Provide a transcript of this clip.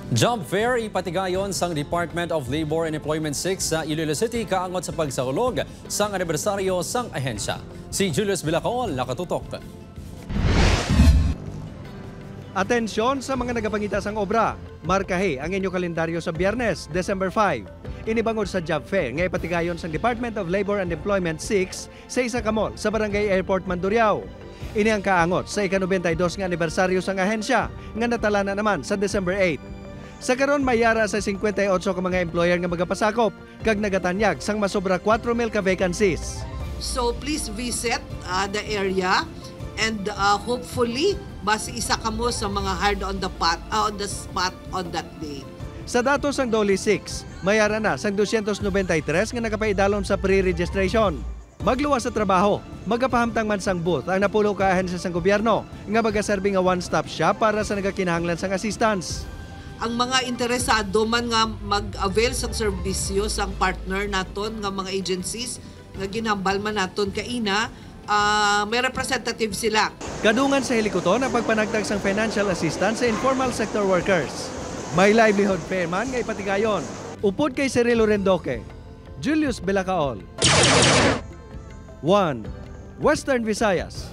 Job fair ipatigayon sang Department of Labor and Employment 6 sa Iloilo City kaangot sa pagsahulog sang anibersaryo sang ahensya. Si Julius Vilacol nakatutok. Atensyon sa mga nagapangita sang obra. Markahe ang inyong kalendaryo sa Biyernes, December 5. Inibangod sa job fair nga ipatigayon sang Department of Labor and Employment 6 sa isa ka mall sa Barangay Airport, Mandurriao. Ini ang kaangot sa ika-92 nga anibersaryo sang ahensya nga natala na naman sa December 8. Sa karon mayara sa 58 ka mga employer nga magapasakop kag nagatanyag sang masobra 4,000 ka vacancies. So please visit the area and hopefully base isa ka mo sa mga hard on the spot on that day. Sa datos sang Doli 6, mayara na sang 293 nga nakapaidalon sa pre-registration. Magluwas sa trabaho, magapahamtang man sang booth ang napulo ka ahensya sang gobyerno nga magaserbi nga one-stop shop para sa nagakinahanglan sang assistance. Ang mga interesado man nga mag-avail sa serbisyo sang partner naton nga mga agencies nga ginambal man naton kaina, may representative sila. Kadungan sa helikoton ang pagpanagtag sang financial assistance sa informal sector workers. May livelihood fair man nga ipatigayon. Upod kay Cirilo Rendoque, Julius Vilacol. 1. Western Visayas.